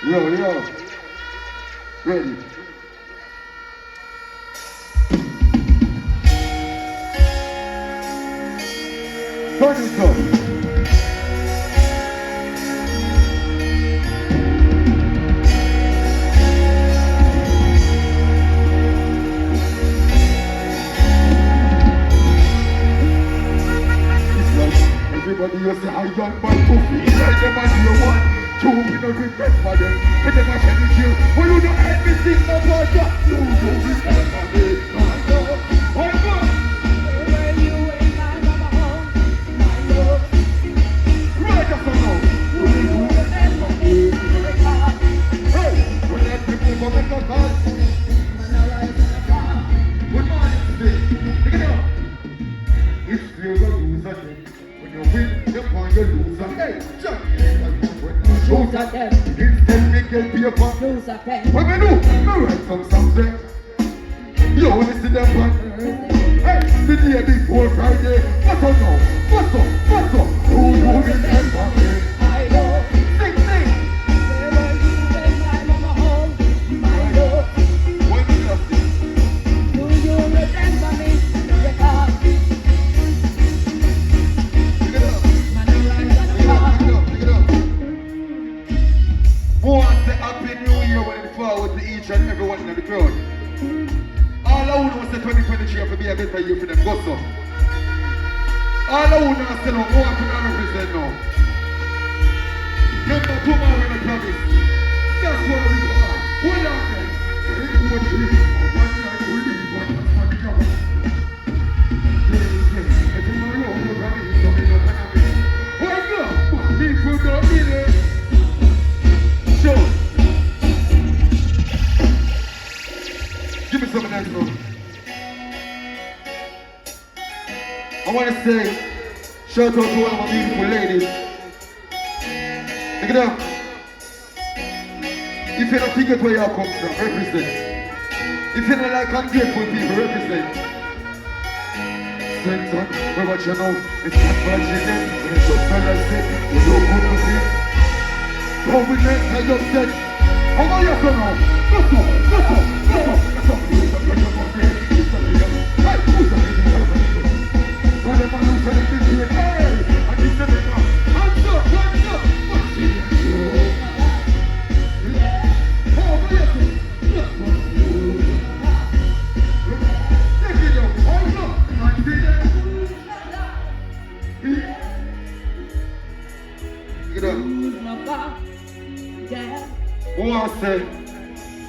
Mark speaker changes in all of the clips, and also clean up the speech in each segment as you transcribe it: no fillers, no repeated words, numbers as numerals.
Speaker 1: Yo. Ready. Turn it up. Everybody used to hide on my 2 feet like the man you want. 2 we don't regret for them. We never send it here. When you don't help me think about that, you don't regret for me. Where you ain't my mama home, my love. Right up now. You remember me. Hey, when that people go make a call. Good morning today. Take it out. If you're gonna lose again. You win, you find you lose a hey, Jahmiel, lose a them. Instead we get paper, lose a pen. What we do? We write some something. You listen to them one. Hey, the day before Friday. What's up now? What's up? Who you remember me? I know. Sing. Where were you when my mama home? My love. What do you think? Do you remember me? Forward to each and everyone in the crowd. All I want to 2023 to be a better year for them. Go so. All I want to say now, who I can represent now. Remember tomorrow when I promise. That's where we go. Hold on then. Give me some of that, bro. I want to say, shout out to all of my beautiful ladies. Look it up. If you don't forget where you come from, represent. If you don't like ungrateful people, represent. Center, where what you know, it's not virgin, when it's just fellas say, you don't good to see. Don't be next, I just said, how about you come now? Let's go.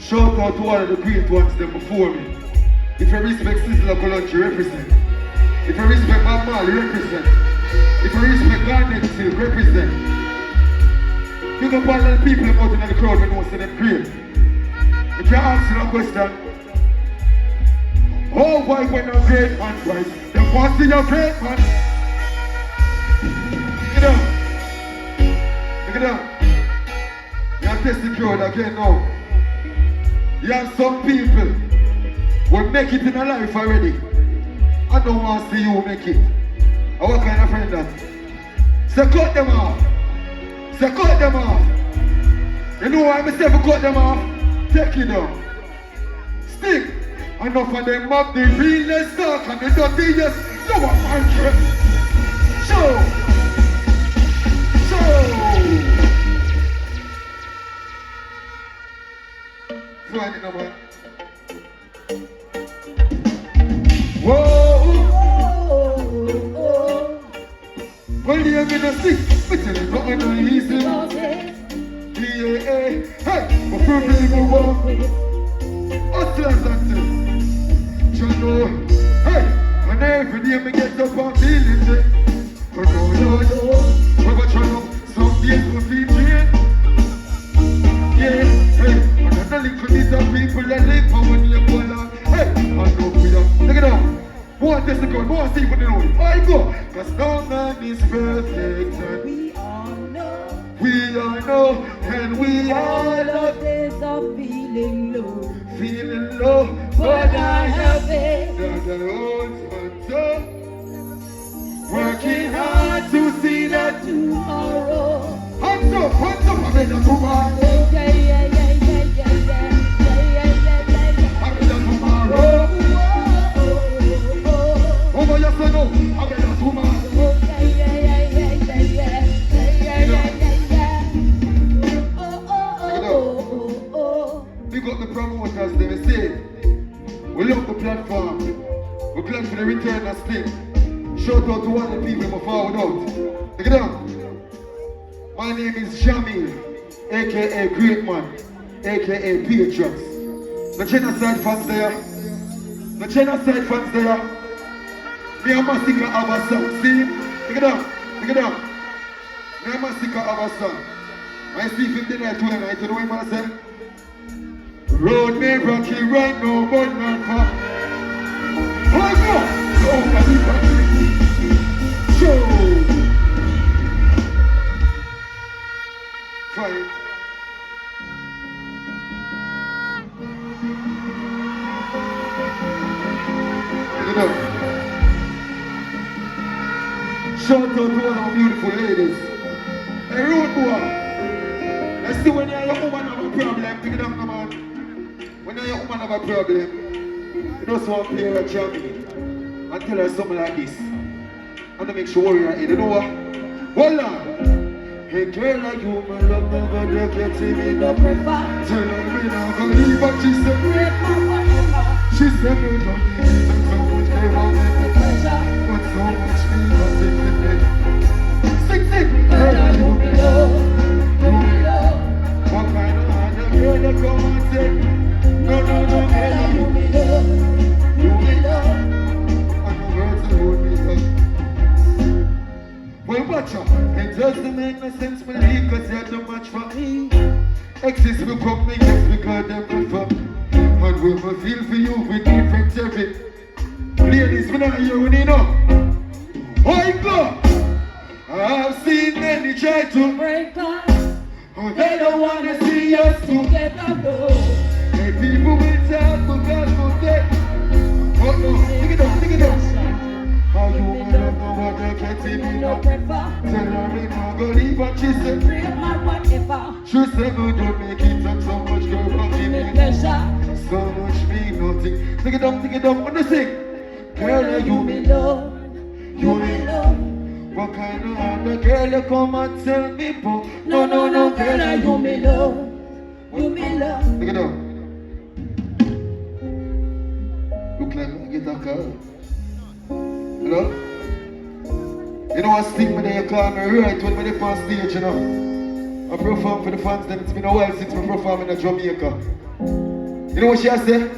Speaker 1: Shout out to all of the great ones them before me. If you respect Sizzla Colonji, represent. If you respect Bob Marley, represent. If you respect Garnet Silk, represent. You can find all the people out in the crowd when you see them great. If you ask you a question, oh why when a great man right? They want to see a great man. Look it up. You have to test the crowd again now. You have some people will make it in a life already. I don't want to see you make it. And what kind of friend that? So cut them off. You know why I say cut them off? Take it down. Stick. Enough of them up the realest talk and the dirtiest. No one wants it. Show. Find it now, man. Whoa. Well, you're gonna stick. But you're not gonna easy. Yeah, hey, but for people walk with hustlers and things. You know, hey, and every day me get up and feeling it. But no, but you know, some days we feel drained. Yeah, hey, and there's a little bit of people that live for when you pull on. Hey, I know we are. Look it up. One test the gun, one see what they know. I go, cause no man is perfect. And we all know, and we all have days of feeling low, but I have it. That I hold my toe, working hard to see that tomorrow. Hands up, I mean tomorrow. platform. We're glad for the return of Sting. Shout out to all the people who forward out. Take it down. My name is Jahmiel, aka Great Man, aka Patriots. The genocide fans there. The genocide fans there. Me and Massacre have a song. See? Take it down. Take it down. Me and Massacre have a song. I see him there tonight. You know what I'm saying? Road may rocky right now, but not far. Oh no! Oh, show! Fight. Look it up. Shout out to all our beautiful ladies. Hey, road boy. Let's see when you're a woman have a problem. Pick it up, no man. When you're a woman have a problem, you just want to play a Jahmiel and tell her something like this. And to make sure you're in. You know what? Hold on. Hey girl, like you, my love, never look at me, no prefer. Tell her me not gonna leave, but she said, she said, no, don't leave, and so much they want me to pleasure, but so much me not taking it. Sing, girl, like you, me love, you, me love. What kind of hand, girl, that come and say, no, girl, like you, me love, you, me love. And the words that hold me up. Well, watch out. It doesn't make no sense for leave because you're too much for me. Exes will come me, yes, because they're good for me. And we will feel for you with different every. Ladies, we not hear when you know. Oh, God! I've seen many try to break us. Oh, they don't want to see us together, no. Hey, people will talk because of that. Oh, no, take it up. How you will love no one that can't see me no prefer. Tell her me not go leave, but she said real man whatever. She said no, don't make it and so much girl from me pleasure. So much me nothing. Take it down, what do you sing? Girl, you me love, you me love. What kind of other girl you come and tell me for? No, girl, you me love, you me love. Take it down. Look like I get a car. Hello? You know what sting me there, you call me right when I on stage, you know. I perform for the fans, then it's been a while since I perform in Jamaica. You know what she has said?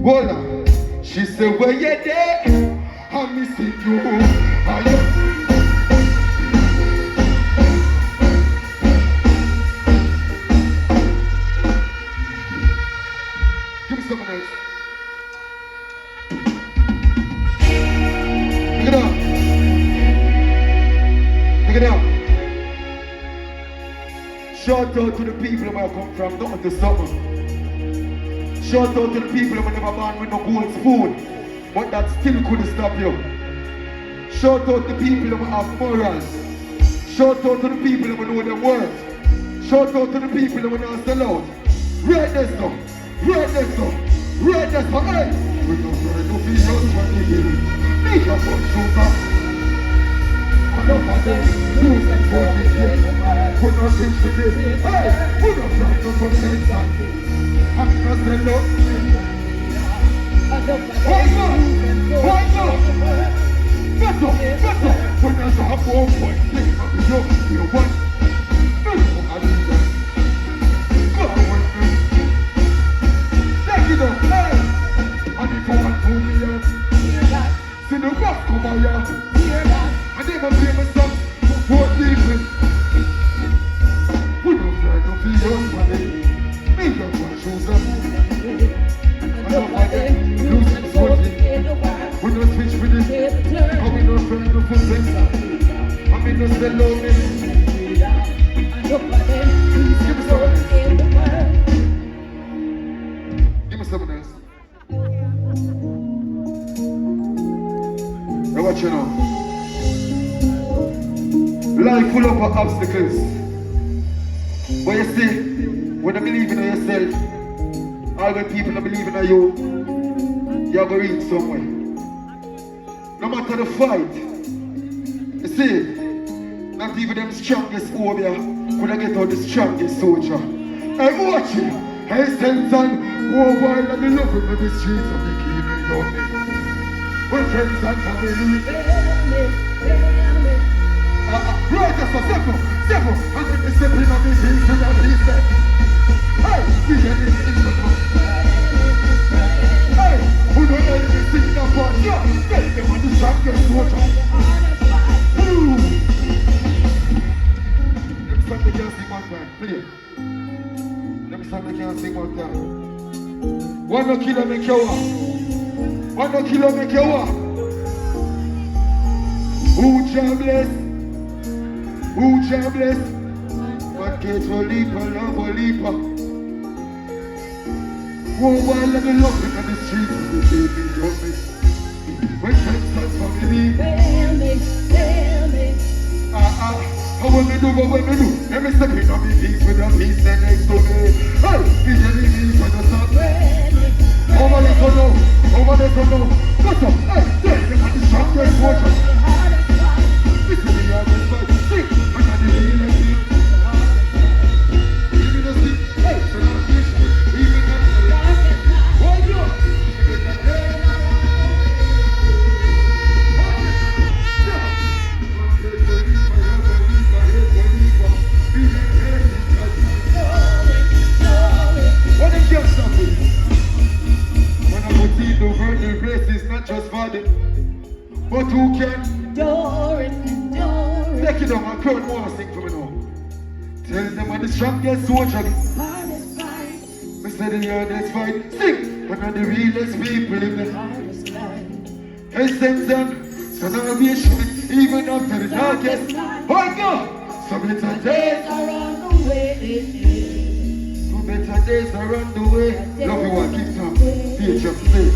Speaker 1: Hold on. She said, well, you there? I'm missing you. Are you? Give me something else. Look it up. Shout out to the people where I come from, nothing to something. Shout out to the people who never born with no gold spoon, but that still couldn't stop you. Shout out to the people who have morals. Shout out to the people who know their worth. Shout out to the people who not sell out. Right this up. Hey! We don't try to be young when we get it. Make a fun sugar. Enough of them, use them for the game. Put no things to this. Hey! We don't try to put things on this. I'm not saying no. Why not? Better. When there's a half one point, think of the joke. You want? No, I need that. Go with me. Take it up, hey! And if you want to me up, see the rock come out here. I never play my song for 4 people. We don't try to be young money. Make up my shoes up. I don't like it. Losing something. We don't switch with it. I'm in no friend to put things. I'm in no sell on it. Give me something else. Now watch you now. Life full of obstacles. But you see, when you believe in yourself, all the people that believe in you, you're going to reach somewhere. No matter the fight, you see, not even them strongest warrior could get out the strongest soldier. Hey, watch it. Hey, Stenson, oh, while I'm in love with the streets of the keep me on me. When friends and family. Right, that's a several. And if you step in on me, things to that piece there. Hey, we get it in the book. Hey, who don't let me sing that part? Yeah, tell them on the strongest water. Next time they can't sing one time, play. Next time they can't sing one time. One no killer make you walk. One no killer make you walk. Who Jahmiel? Who Jahmiel? What gets for leaper, love for leaper. Oh, while I'm in love in the streets of the baby, love me. When friends start family. Tell me. How will me do, what will me do? Let me step in on me peace with a piece then next to me. Hey, be the lead for the sun. Over there for now. What's up? Hey, there, you got the strongest water. This is the hardest fight. Sing, I got the realest beat. Give me the stick. Hey, so now fish. Even that. Hold you. Give me that. What if you're something? When I put in the word, the race is not just for them, but who can? Adore it. Take it on my crowd, want to sing for me now. Tell them I'm the strongest soldier. Hardest fight. Me say the hardest fight. Sing! One of the realest people in the hardest life. Hey, Simpson, so now be ashamed, even after the darkest. Oh, God! Some better days are on the way. Some better days are on the way. Love you, what keeps up. Be a jump, say.